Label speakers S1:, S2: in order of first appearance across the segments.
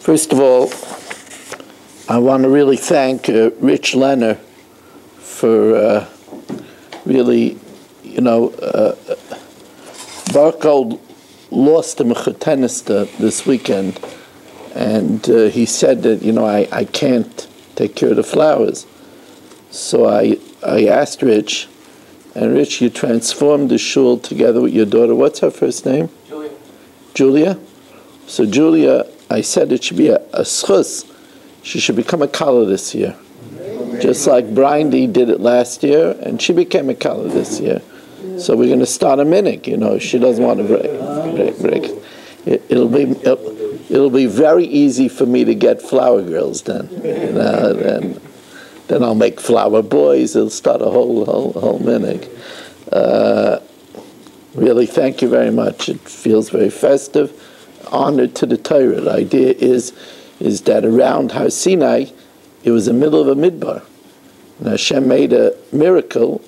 S1: First of all, I want to really thank Rich Lenner for really, Barcode lost him a chutanista this weekend, and he said that, I can't take care of the flowers. So I asked Rich, and Rich, you transformed the shul together with your daughter. What's her first name?
S2: Julia.
S1: Julia? So Julia, I said it should be a schus. She should become a kala this year. Just like Brindy did it last year, and she became a kala this year. So we're going to start a minhag. She doesn't want to break. It'll be very easy for me to get flower girls then. Then I'll make flower boys. It'll start a whole minhag. Really, thank you very much. It feels very festive. Honor to the Torah. The idea is that around Har Sinai, it was the middle of a midbar. And Hashem made a miracle,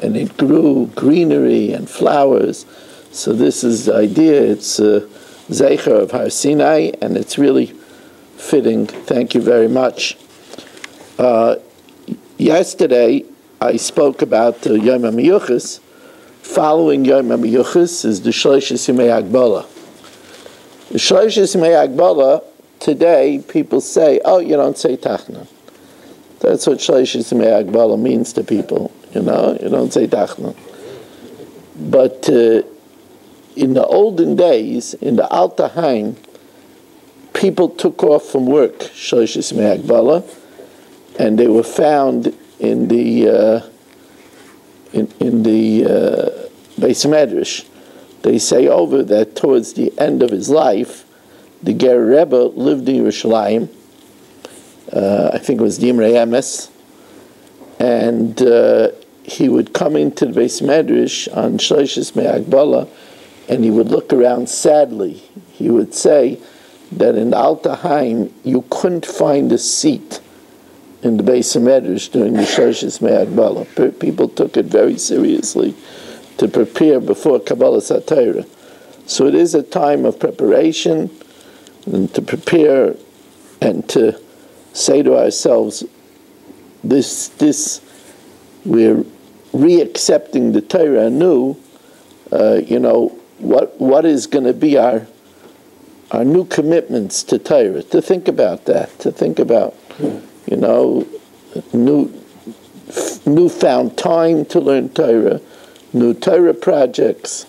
S1: and it grew greenery and flowers. So this is the idea. It's Zeicher of Har Sinai, and it's really fitting. Thank you very much. Yesterday, I spoke about Yom HaMiyuchas. Following Yom HaMiyuchas is the Shloshis Yimei Agbola. The Shloshis Yimei Agbola, today, people say, oh, you don't say Tachna. That's what Shloshis Yimei Agbola means to people. You don't say Tachna. But in the olden days, in the Alta Haim, people took off from work, Shloshis Yimei Agbola, and they were found in the Beis Medrash. They say over that towards the end of his life, the Ger Rebbe lived in Yerushalayim. I think it was Dimrei Emes, and he would come into the Beis Medrash on Shloshis Yimei Agbola, and he would look around sadly. He would say that in Alta Haim you couldn't find a seat in the Beis Medrash during the Shloshis Yimei Agbola. People took it very seriously to prepare before Kabbalah Satira. So it is a time of preparation and to prepare and to say to ourselves, this we're re-accepting the Torah anew. What is going to be our new commitments to Torah? To think about that. To think about newfound time to learn Torah, new Torah projects.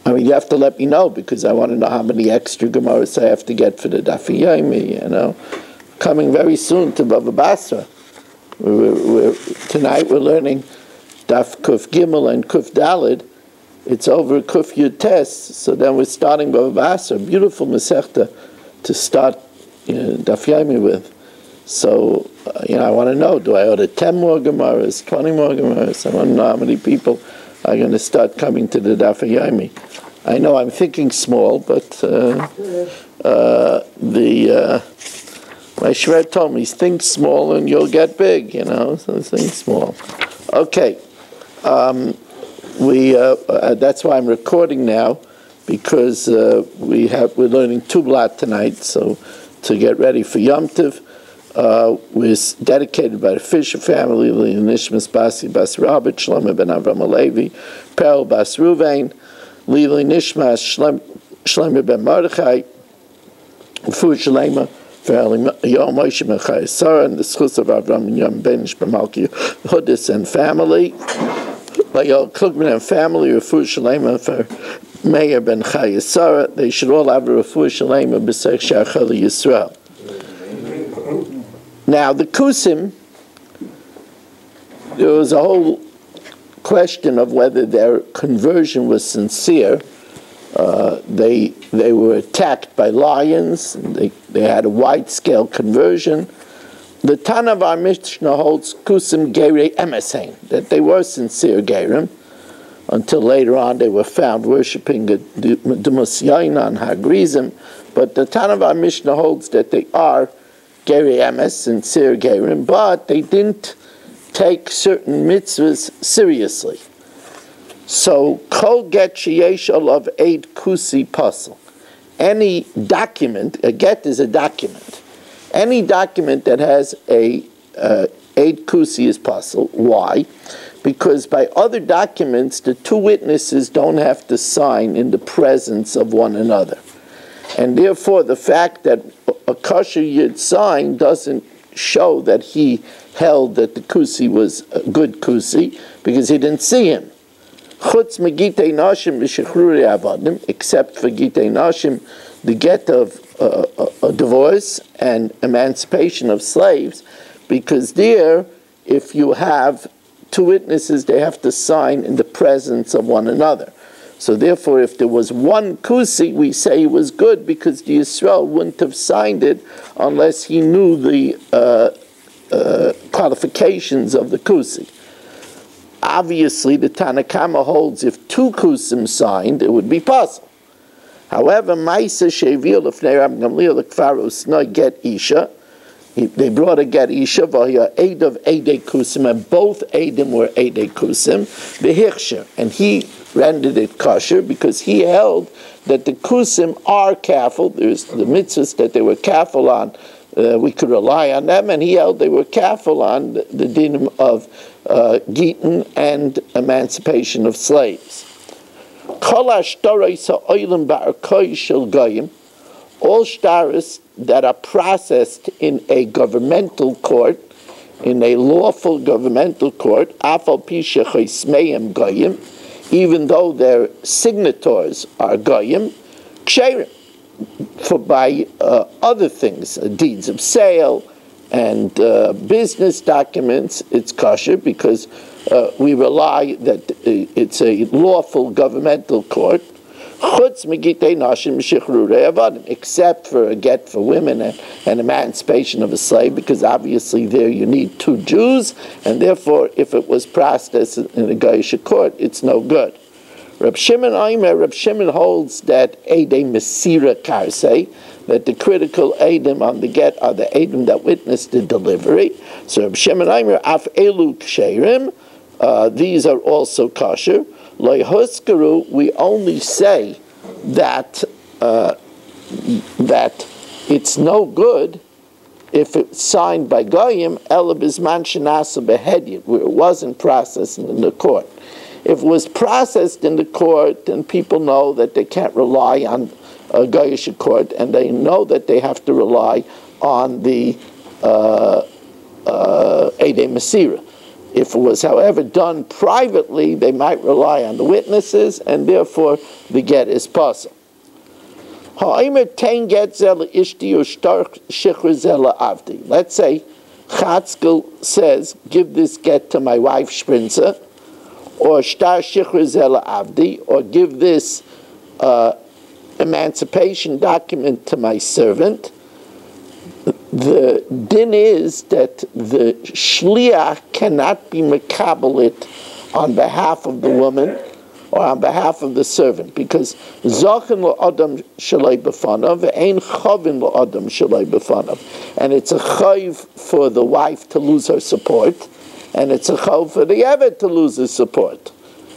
S1: I mean, you have to let me know, because I want to know how many extra Gemaras I have to get for the Daf Yomi, Coming very soon to Bava Basra. Tonight we're learning Daf Kuf Gimel and Kuf Dalid. It's over Kuf Yud Tes, so then we're starting Bava Basra. Beautiful Masechta to start Daf Yomi with. So, I want to know, do I order 10 more Gemaras, 20 more Gemaras? I want to know how many people are going to start coming to the Daf Yomi. I know I'm thinking small, but my Shred told me, think small and you'll get big, so think small. Okay. That's why I'm recording now, because we're learning Tublat tonight, so to get ready for Yom Tov. Was dedicated by the Fisher family, Nishmas Basi Bas Robert, Shlomo ben Avram Alevi, Perel Bas Ruvain, Lili Nishmas, Shlomo ben Mordechai, Fu Shalema, Yom Moshe ben Chai Sarah, and the Schus of Avram and Yom Benish B'Malki Hudis and family, Yom Klugman and family, Fu Shalema for Meir ben Chai Sarah. They should all have a Fu Shalema B'Sech Shachal Yisrael. Now, the Kusim, there was a whole question of whether their conversion was sincere. They were attacked by lions. They had a wide-scale conversion. The Tana of our Mishna holds Kusim Gerei Emesein, that they were sincere Gerim, until later on they were found worshipping the Dumas Yain on Hagrizim. But the Tana of our Mishnah holds that they are Gerei Emes, sincere Gerim, but they didn't take certain mitzvahs seriously. So, Kol Get Sheyesh Alav Eid Kusi Pasel. any document, a get is a document, any document that has a Eid Kusi is possible. Why? Because by other documents, the two witnesses don't have to sign in the presence of one another. And therefore, the fact that a kosher yid signed doesn't show that he held that the kusi was a good kusi, because he didn't see him. Chutz megitei nashim v'shechrurei avadim, except for gitei nashim, the get of a divorce and emancipation of slaves, because there, if you have two witnesses, they have to sign in the presence of one another. So therefore, if there was one kusi, we say it was good, because the Yisrael wouldn't have signed it unless he knew the qualifications of the kusi. Obviously, the Tanakama holds if two kusim signed, it would be possible. However, Maisa Shevil Lefnei Rabbi Gamliel L'Kfar Usnoi Get Isha, they brought a Get Isha, V'haya Eid of Eidei Kusim, and both Eidim were Eidei Kusim, V'hichsher, and he rendered it kosher because he held that the Kusim are careful. There's the mitzvahs that they were careful on, we could rely on them, and he held they were careful on the din of Gittin and emancipation of slaves. All shtaris that are processed in a governmental court, in a lawful governmental court, even though their signatories are goyim, ksherim, for by other things, deeds of sale and business documents, it's kosher because we rely that it's a lawful governmental court. Except for a get for women and emancipation of a slave, because obviously there you need two Jews, and therefore if it was processed in a Goyish court, it's no good. Reb Shimon holds that Eidei Mesira Karsei, that the critical Eidim on the get are the Eidim that witnessed the delivery. So Reb Shimon Aimer, Af Elu Ksherim, these are also kosher. Loihuskaru, we only say that that it's no good if it's signed by Goyim, Ela Bizman Shenasa Behedya, where it wasn't processed in the court. If it was processed in the court, then people know that they can't rely on a Goyish court, and they know that they have to rely on the Eidei Mesira. If it was, however, done privately, they might rely on the witnesses, and therefore the get is possible. Let's say Chatzkel says, give this get to my wife Shprinza, or Shtar Shechur Zela Avdi, or give this emancipation document to my servant. The din is that the shliach cannot be mekabelit on behalf of the woman or on behalf of the servant, because zachin lo-adam shalai b'fanav ve'ein chavin lo-adam shalai b'fanav, and it's a chav for the wife to lose her support, and it's a chav for the eved to lose his support.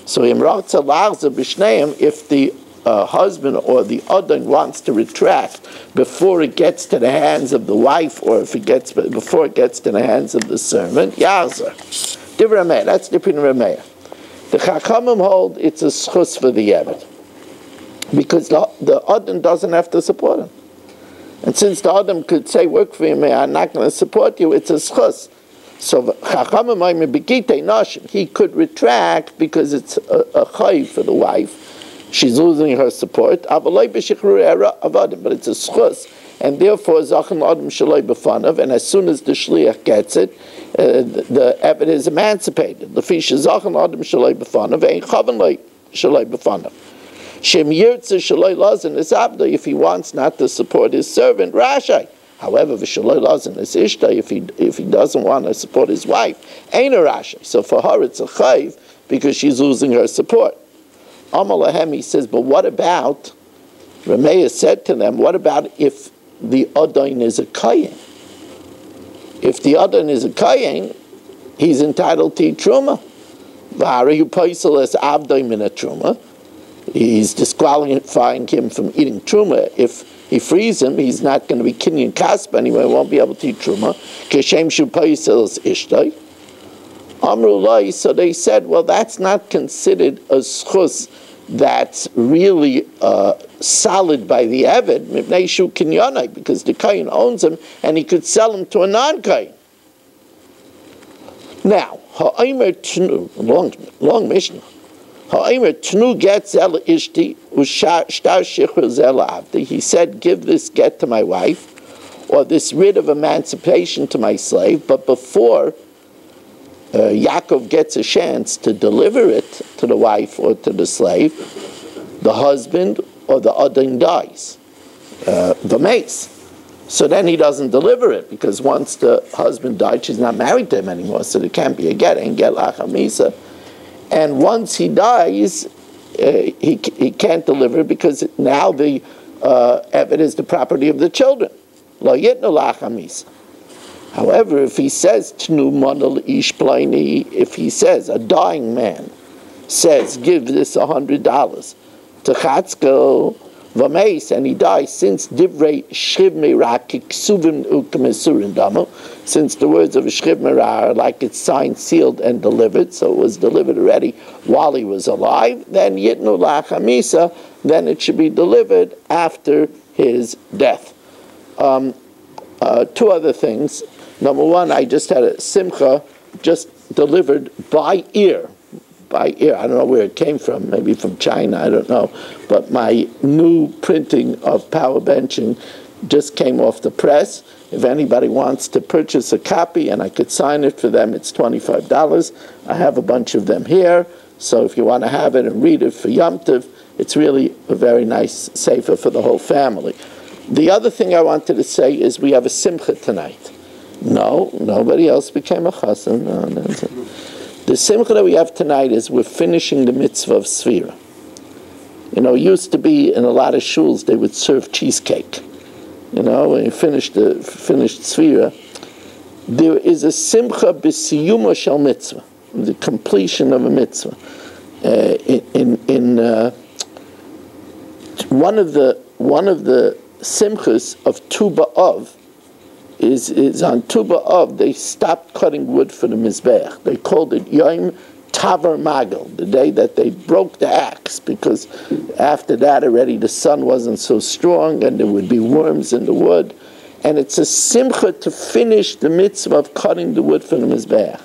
S1: So imratza lachza b'shneim, if the husband or the Adon wants to retract before it gets to the hands of the wife, or if it gets before it gets to the hands of the servant, Yazar. Divrei Rameya, that's the opinion of Rameya. The Chachamim hold it's a schus for the Eved, because the Adon doesn't have to support him. And since the Adon could say, work for me, I'm not going to support you, it's a schus. So Chachamim begitei nashim, he could retract because it's a chayiv for the wife. She's losing her support, but it's a schus, and therefore zachin adam shalai b'fanav, and as soon as the shliach gets it, the eved is emancipated. Lefisha zachin adam shalai b'fanav, ein chavan shalai b'fanav. Shem yirtze shalai lazin is abda, if he wants not to support his servant, rashai. However, v'shalai lazin is ishta, if he doesn't want to support his wife, ain't a rashai. So for her it's a chayiv because she's losing her support. Amalahem, he says, but what about, Rameya said to them, what about if the Adon is a Kayin? If the Adon is a Kayin, he's entitled to Truma. V'harayu paisel es avdoi min truma. He's disqualifying him from eating truma. If he frees him, he's not going to be kinyan kaspa anyway, he won't be able to eat truma. Keshem shu paisels ishtay. Amrulai, so they said, well, that's not considered a schus that's really solid by the Eved, mipnei shu kinyanai, because the Kayin owns him and he could sell him to a non-Kayin. Now, ha'aymer tnu, long Mishnah, ha'aymer tnu get zel ishti, u'shtar shichur zel avdi, he said, give this get to my wife, or this writ of emancipation to my slave, but before Yaakov gets a chance to deliver it to the wife or to the slave, the husband or the adin dies, the mace. So then he doesn't deliver it, because once the husband died, she's not married to him anymore, so there can't be a get, and get lachamisa. And once he dies, he can't deliver it, because now the Eved is the property of the children. Lo yitnu lachamisa. However, if he says tnu manal ish plaini, if he says a dying man says give this $100 to Chatzkel v'meis, and he dies, since divrei shchiv meirah kiksuvim u'kemesurin damo, since the words of a shchiv meirah are like it's signed, sealed, and delivered, so it was delivered already while he was alive, then yitnu lachamisa, then it should be delivered after his death. Two other things. Number one, I just had a simcha just delivered by ear. By ear. I don't know where it came from, maybe from China, I don't know. But my new printing of Power Benching just came off the press. If anybody wants to purchase a copy and I could sign it for them, it's $25. I have a bunch of them here. So if you want to have it and read it for Yom Tov, it's really a very nice sefer for the whole family. The other thing I wanted to say is we have a simcha tonight. No, nobody else became a chassan. No. The simcha that we have tonight is we're finishing the mitzvah of Sfira. You know, it used to be in a lot of shuls they would serve cheesecake. You know, when you finished Sfira, there is a simcha b'siyuma shel mitzvah, the completion of a mitzvah. One of the simchas of Tu B'Av is on Tu B'Av, they stopped cutting wood for the Mizbeach. They called it Yom Tavar Magel, the day that they broke the axe, because after that already the sun wasn't so strong and there would be worms in the wood. And it's a simcha to finish the mitzvah of cutting the wood for the Mizbeach.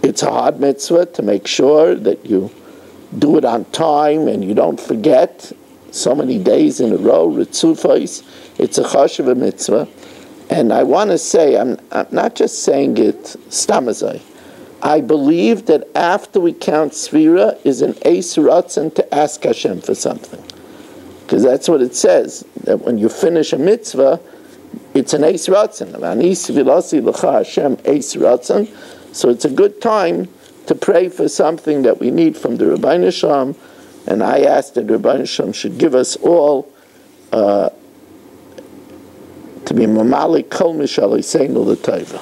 S1: It's a hard mitzvah to make sure that you do it on time and you don't forget so many days in a row, ritzufais. It's a chashuv mitzvah. And I want to say, I'm not just saying it stamazai. I believe that after we count Sfira is an eis ratzon to ask Hashem for something. Because that's what it says, that when you finish a mitzvah, it's an eis ratzon. Hashem eis ratzon. So it's a good time to pray for something that we need from the Rabbeinu Shalom, and I ask that Rabbeinu Shalom should give us all to be mamalik kol mishal yiseinu l'tova.